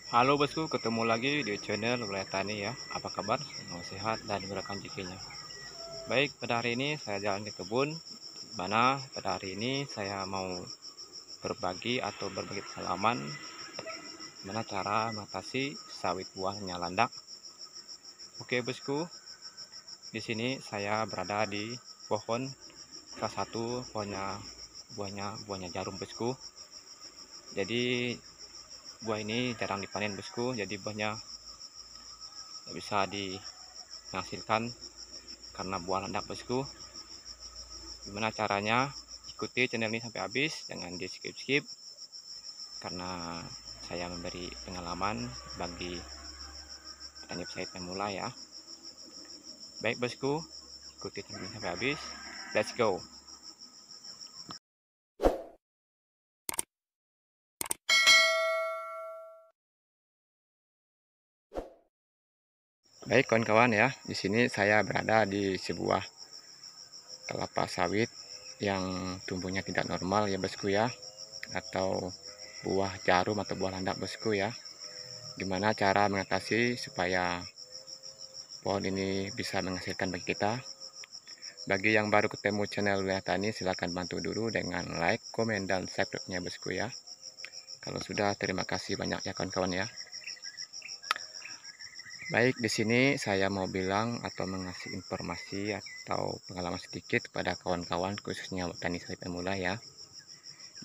Halo bosku, ketemu lagi di channel Wilayah Tani ya. Apa kabar? Semoga sehat dan murahkan rezekinya. Baik, pada hari ini saya jalan ke kebun, di mana pada hari ini saya mau berbagi pengalaman gimana cara mengatasi sawit buahnya landak. Oke bosku, di sini saya berada di pohon, salah satu buahnya jarum bosku. Jadi buah ini jarang dipanen bosku, jadi buahnya tidak bisa dihasilkan karena buah landak bosku. Gimana caranya? Ikuti channel ini sampai habis, jangan di skip karena saya memberi pengalaman bagi petani sawit pemula ya. Baik bosku, ikuti channel ini sampai habis. Let's go. Baik kawan-kawan ya, di sini saya berada di sebuah kelapa sawit yang tumbuhnya tidak normal ya bosku ya, atau buah jarum atau buah landak bosku ya. Gimana cara mengatasi supaya pohon ini bisa menghasilkan bagi kita? Bagi yang baru ketemu channel Wilayah Tani, silahkan bantu dulu dengan like, komen, dan subscribe-nya bosku ya. Kalau sudah, terima kasih banyak ya kawan-kawan ya. Baik, di sini saya mau bilang atau mengasih informasi atau pengalaman sedikit kepada kawan-kawan khususnya petani sawit pemula ya.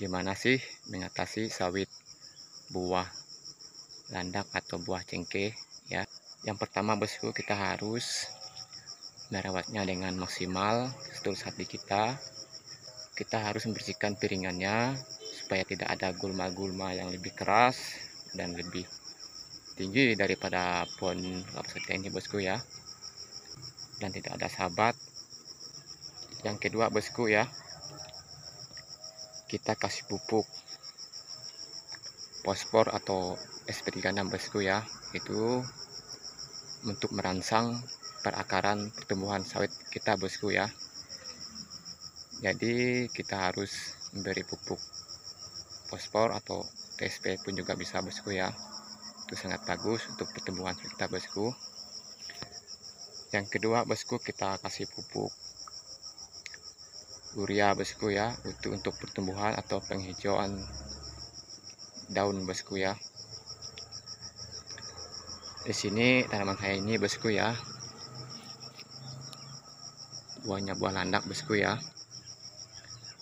Gimana sih mengatasi sawit buah landak atau buah cengkeh ya. Yang pertama bosku, kita harus merawatnya dengan maksimal setulus hati kita. Kita harus membersihkan piringannya supaya tidak ada gulma-gulma yang lebih keras dan lebih tinggi daripada pohon kelapa sawit ini bosku ya, dan tidak ada sahabat. Yang kedua bosku ya, kita kasih pupuk fosfor atau SP36 bosku ya, itu untuk merangsang perakaran pertumbuhan sawit kita bosku ya. Jadi kita harus memberi pupuk fosfor atau TSP pun juga bisa bosku ya, itu sangat bagus untuk pertumbuhan kita bosku. Yang kedua bosku, kita kasih pupuk urea bosku ya, itu untuk pertumbuhan atau penghijauan daun bosku ya. Di sini tanaman saya ini bosku ya, buahnya buah landak bosku ya,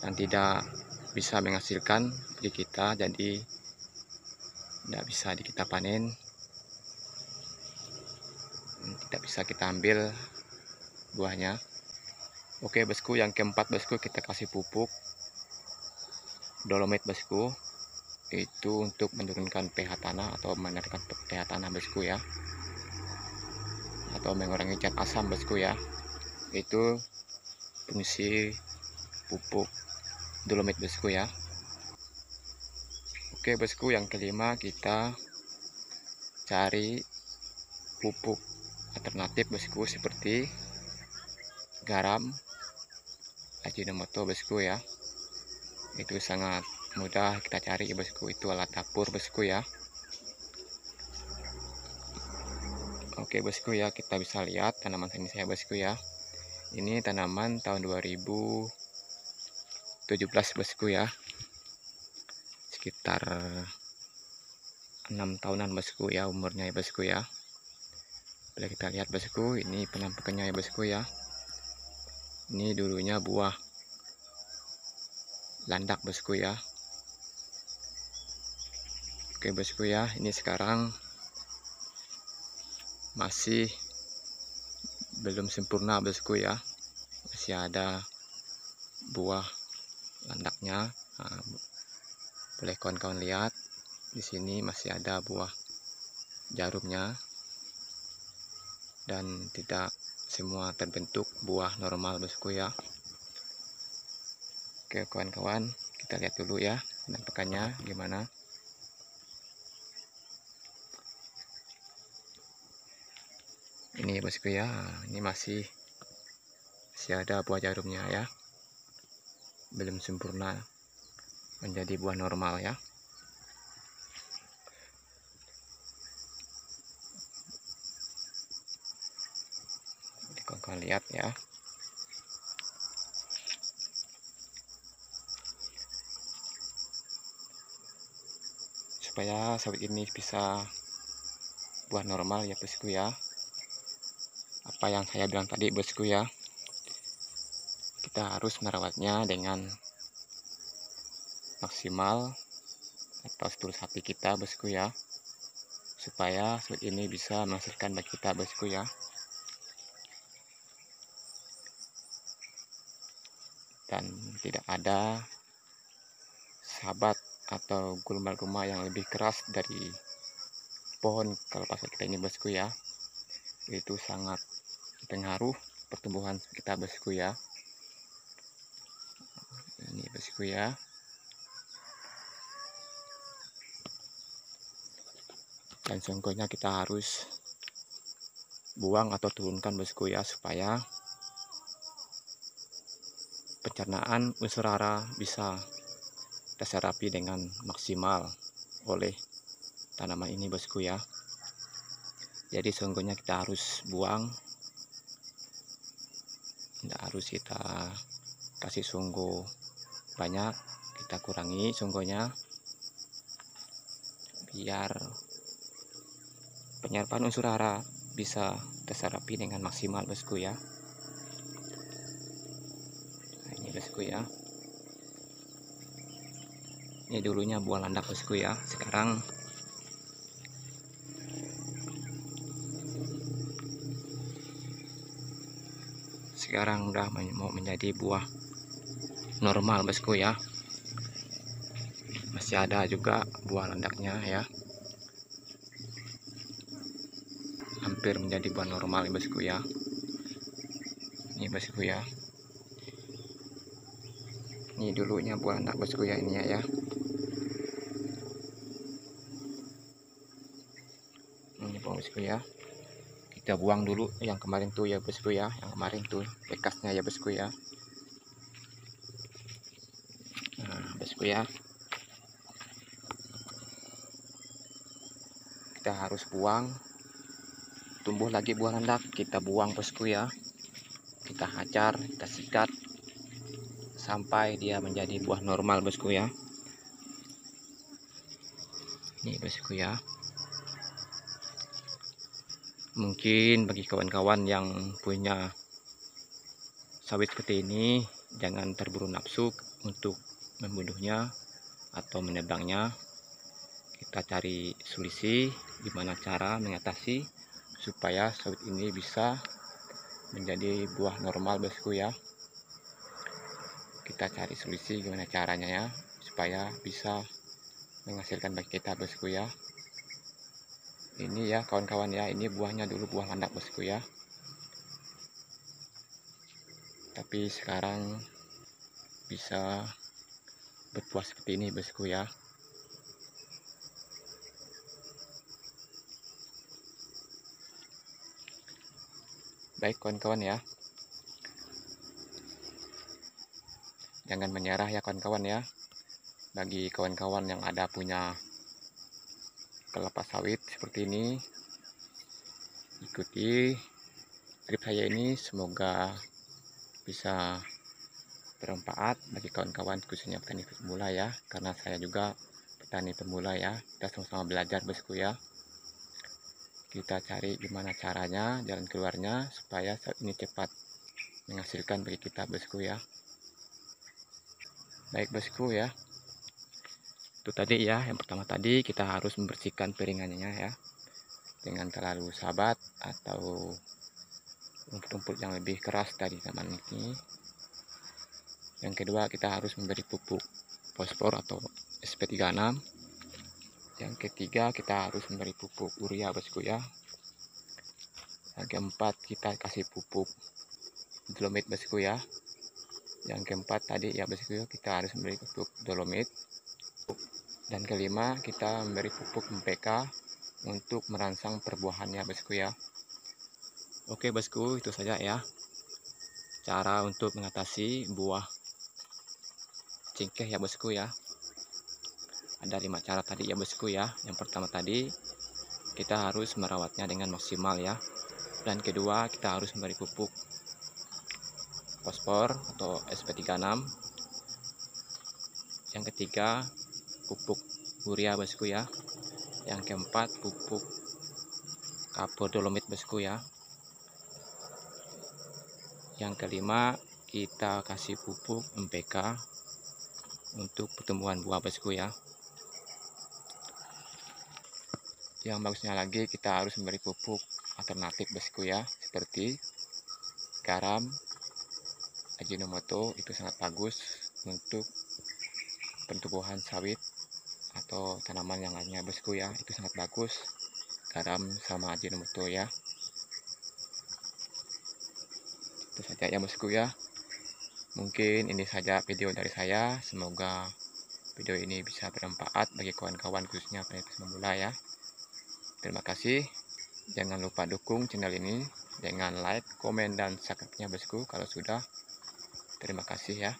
dan tidak bisa menghasilkan di kita, jadi tidak bisa kita panen, tidak bisa kita ambil buahnya. Oke bosku, yang keempat bosku, kita kasih pupuk dolomit bosku, itu untuk menurunkan pH tanah atau menaikkan pH tanah bosku ya, atau mengurangi zat asam bosku ya. Itu fungsi pupuk dolomit bosku ya. Oke bosku, yang kelima kita cari pupuk alternatif bosku seperti garam Ajinomoto bosku ya, itu sangat mudah kita cari bosku, itu alat dapur bosku ya. Oke bosku ya, kita bisa lihat tanaman ini saya bosku ya, ini tanaman tahun 2017 bosku ya, sekitar 6 tahunan bosku ya umurnya ya bosku ya. Boleh kita lihat bosku, ini penampakannya ya bosku ya. Ini dulunya buah landak bosku ya. Oke bosku ya, ini sekarang masih belum sempurna bosku ya, masih ada buah landaknya. Nah, boleh kawan-kawan lihat di sini masih ada buah jarumnya, dan tidak semua terbentuk buah normal bosku ya. Oke kawan-kawan, kita lihat dulu ya penampakannya gimana. Ini bosku ya, ini masih ada buah jarumnya ya, belum sempurna menjadi buah normal ya. kawan lihat ya. Supaya sawit ini bisa buah normal ya bosku ya. Apa yang saya bilang tadi bosku ya, kita harus merawatnya dengan maksimal atau setulus hati kita bosku ya, supaya sawit ini bisa menghasilkan bagi kita bosku ya. Dan tidak ada sahabat atau gulma-gulma yang lebih keras dari pohon kelapa sawit kita ini bosku ya. Itu sangat pengaruh pertumbuhan kita bosku ya. Ini bosku ya. Dan sungguhnya kita harus buang atau turunkan bosku ya, supaya pencernaan unsur hara bisa terserapi dengan maksimal oleh tanaman ini bosku ya. Jadi sungguhnya kita harus buang, tidak harus kita kasih sungguh banyak, kita kurangi sungguhnya biar penyerapan unsur hara bisa terserapi dengan maksimal bosku ya. Nah, ini bosku ya, ini dulunya buah landak bosku ya. Sekarang udah mau menjadi buah normal bosku ya. Masih ada juga buah landaknya ya, hampir menjadi buah normal bosku ya. Ini bosku ya, ini dulunya buah landak bosku ya, ini ya. Ini bosku ya, kita buang dulu yang kemarin tuh ya bosku ya, yang kemarin tuh bekasnya ya bosku ya. Nah bosku ya, kita harus buang. Tumbuh lagi buah landak, kita buang bosku ya, kita hajar, kita sikat sampai dia menjadi buah normal bosku ya. Ini bosku ya, mungkin bagi kawan-kawan yang punya sawit seperti ini, jangan terburu nafsu untuk membunuhnya atau menebangnya. Kita cari solusi gimana cara mengatasi supaya sawit ini bisa menjadi buah normal bosku ya. Kita cari solusi gimana caranya ya, supaya bisa menghasilkan bagi kita bosku ya. Ini ya kawan-kawan ya, ini buahnya dulu buah landak bosku ya, tapi sekarang bisa berbuah seperti ini bosku ya. Baik kawan-kawan ya, jangan menyerah ya kawan-kawan ya. Bagi kawan-kawan yang ada punya kelapa sawit seperti ini, ikuti trip saya ini, semoga bisa bermanfaat bagi kawan-kawan khususnya petani pemula ya, karena saya juga petani pemula ya. Kita sama-sama belajar bosku ya, kita cari gimana caranya, jalan keluarnya supaya saat ini cepat menghasilkan bagi kita bosku ya. Baik bosku ya, itu tadi ya, yang pertama tadi kita harus membersihkan piringannya ya, dengan terlalu sabat atau rumput-rumput yang lebih keras dari taman ini. Yang kedua, kita harus memberi pupuk fosfor atau SP36. Yang ketiga, kita harus memberi pupuk urea bosku ya. Yang keempat, kita kasih pupuk dolomit bosku ya. Yang keempat tadi ya bosku, kita harus memberi pupuk dolomit. Dan kelima, kita memberi pupuk MPK untuk merangsang perbuahannya bosku ya. Oke bosku, itu saja ya cara untuk mengatasi buah cengkeh ya bosku ya. Ada 5 cara tadi ya bosku ya. Yang pertama tadi, kita harus merawatnya dengan maksimal ya. Dan kedua, kita harus memberi pupuk fosfor atau SP36. Yang ketiga pupuk urea bosku ya. Yang keempat pupuk kapur dolomit bosku ya. Yang kelima kita kasih pupuk NPK untuk pertumbuhan buah bosku ya. Yang bagusnya lagi kita harus memberi pupuk alternatif bosku ya, seperti garam, Ajinomoto, itu sangat bagus untuk pertumbuhan sawit atau tanaman yang lainnya bosku ya, itu sangat bagus garam sama Ajinomoto ya. Itu saja ya bosku ya, mungkin ini saja video dari saya. Semoga video ini bisa bermanfaat bagi kawan-kawan khususnya perintis pemula ya. Terima kasih, jangan lupa dukung channel ini dengan like, komen, dan subscribe-nya bosku kalau sudah. Terima kasih ya.